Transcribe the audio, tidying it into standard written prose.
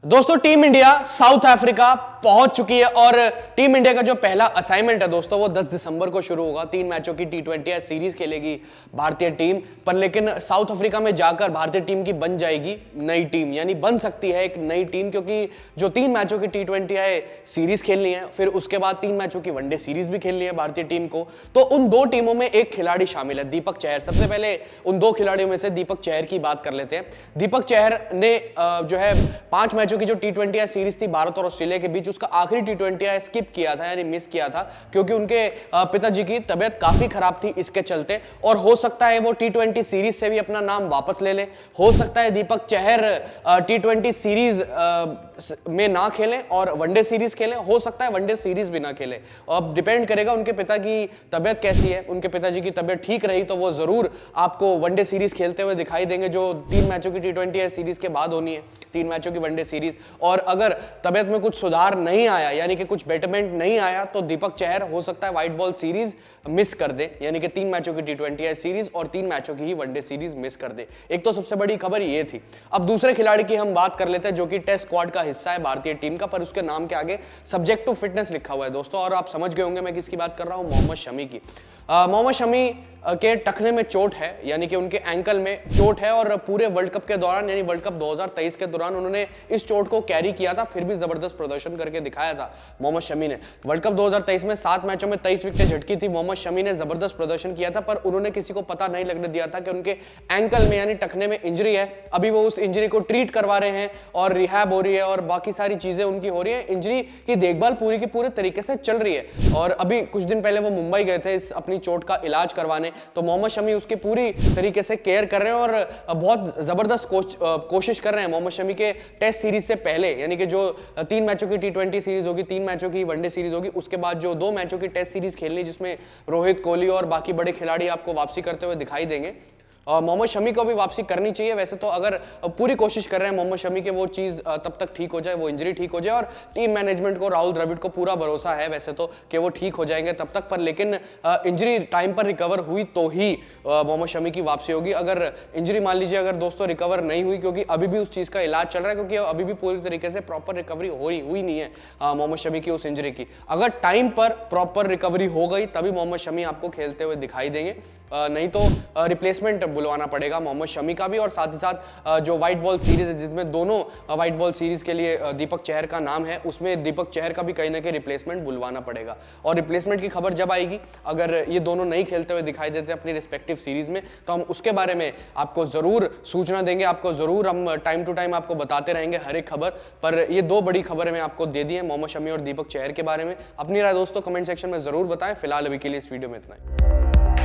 दोस्तों team India south Africa पहुंच चुकी है और टीम इंडिया का जो पहला असाइनमेंट है दोस्तों वो 10 दिसंबर को शुरू होगा। 3 मैचों की T20 सीरीज खेलेगी भारतीय टीम पर, लेकिन साउथ अफ्रीका में जाकर भारतीय टीम की बन जाएगी नई टीम, यानी बन सकती है एक नई टीम, क्योंकि जो 3 मैचों की T20 सीरीज खेलनी है, फिर उसके बाद 3 मैचों की वनडे सीरीज भी खेलनी है भारतीय टीम को। तो उन दो टीमों में एक खिलाड़ी शामिल है, दीपक चहर। सबसे पहले उन दो खिलाड़ियों में से दीपक चहर की बात कर लेते हैं। दीपक चहर ने जो है 5 मैचों की जो T20 सीरीज थी भारत और ऑस्ट्रेलिया के बीच, उसका आखिरी T20 स्किप किया था, यानी मिस किया था, क्योंकि उनके पिताजी की तबीयत काफी खराब थी इसके चलते। और हो सकता है वो T20 सीरीज से भी अपना नाम वापस ले ले, हो सकता है दीपक चहर T20 सीरीज में ना खेलें और वनडे सीरीज खेलें, हो सकता है वनडे सीरीज भी ना खेलें। अब डिपेंड करेगा उनके पिता की तबीयत कैसी है। उनके पिताजी की तबीयत ठीक रही तो वो जरूर आपको वनडे सीरीज खेलते हुए दिखाई देंगे, जो 3 मैचों की T20 सीरीज के बाद होनी है, 3 मैचों की वनडे सीरीज। और अगर तबीयत में कुछ सुधार नहीं आया, यानी कि कुछ बेटरमेंट नहीं आया, तो दीपक चहर हो सकता है व्हाइट बॉल सीरीज मिस कर दे, यानी कि 3 मैचों की T20 सीरीज और 3 मैचों की ही वनडे सीरीज मिस कर दे। एक तो सबसे बड़ी खबर ये थी। अब दूसरे खिलाड़ी की हम बात कर लेते हैं जो कि टेस्ट स्क्वाड का हिस्सा है भारतीय टीम का, पर उसके नाम के आगे सब्जेक्ट टू फिटनेस लिखा हुआ है दोस्तों, और आप समझ गए होंगे मैं किसकी बात कर रहा हूं, मोहम्मद शमी की। मोहम्मद शमी के टखने में चोट है, यानी कि उनके एंकल में चोट है, और पूरे वर्ल्ड कप के दौरान, यानी वर्ल्ड कप 2023 के दौरान उन्होंने इस चोट को कैरी किया था, फिर भी जबरदस्त प्रदर्शन करके दिखाया था मोहम्मद शमी ने। वर्ल्ड कप 2023 में 7 मैचों में 23 विकेटें झटकी थी, मोहम्मद शमी ने जबरदस्त प्रदर्शन किया था, पर उन्होंने किसी को पता नहीं लगने दिया था कि उनके एंकल में यानी टखने में इंजरी है। अभी वो उस इंजरी को ट्रीट करवा रहे हैं और रिहैब हो रही है और बाकी सारी चीजें उनकी हो रही है। इंजरी की देखभाल पूरी की पूरे तरीके से चल रही है, और अभी कुछ दिन पहले वो मुंबई गए थे इस अपनी चोट का इलाज करवाने, तो मोहम्मद शमी उसकी पूरी तरीके से केयर कर रहे हैं और बहुत जबरदस्त कोशिश कर रहे हैं मोहम्मद शमी के टेस्ट सीरीज से पहले, यानी कि जो 3 मैचों की T20 सीरीज होगी, 3 मैचों की वनडे सीरीज होगी, उसके बाद जो 2 मैचों की टेस्ट सीरीज खेलनी, जिसमें रोहित कोहली और बाकी बड़े खिलाड़ी आपको वापसी करते हुए दिखाई देंगे। मोहम्मद शमी को भी वापसी करनी चाहिए वैसे तो, अगर पूरी कोशिश कर रहे हैं मोहम्मद शमी के वो चीज़ तब तक ठीक हो जाए, वो इंजरी ठीक हो जाए, और टीम मैनेजमेंट को, राहुल द्रविड़ को पूरा भरोसा है वैसे तो कि वो ठीक हो जाएंगे तब तक, पर लेकिन इंजरी टाइम पर रिकवर हुई तो ही मोहम्मद शमी की वापसी होगी। अगर इंजरी मान लीजिए अगर दोस्तों रिकवर नहीं हुई, क्योंकि अभी भी उस चीज़ का इलाज चल रहा है, क्योंकि अभी भी पूरी तरीके से प्रॉपर रिकवरी हुई नहीं है मोहम्मद शमी की उस इंजरी की। अगर टाइम पर प्रॉपर रिकवरी हो गई तभी मोहम्मद शमी आपको खेलते हुए दिखाई देंगे, नहीं तो रिप्लेसमेंट बुलवाना पड़ेगा मोहम्मद शमी का भी। और साथ ही साथ जो व्हाइट बॉल सीरीज है, जिसमें दोनों व्हाइट बॉल सीरीज के लिए दीपक चहर का नाम है, उसमें दीपक चहर का भी कहीं ना कहीं रिप्लेसमेंट बुलवाना पड़ेगा। और रिप्लेसमेंट की खबर जब आएगी, अगर ये दोनों नहीं खेलते हुए दिखाई देते अपनी रिस्पेक्टिव सीरीज में, तो हम उसके बारे में आपको जरूर सूचना देंगे, आपको जरूर हम टाइम टू टाइम आपको बताते रहेंगे हर एक खबर। पर ये 2 बड़ी खबरें मैं आपको दे दी है मोहम्मद शमी और दीपक चहर के बारे में। अपनी राय दोस्तों कमेंट सेक्शन में जरूर बताएं। फिलहाल अभी के लिए इस वीडियो में इतना ही।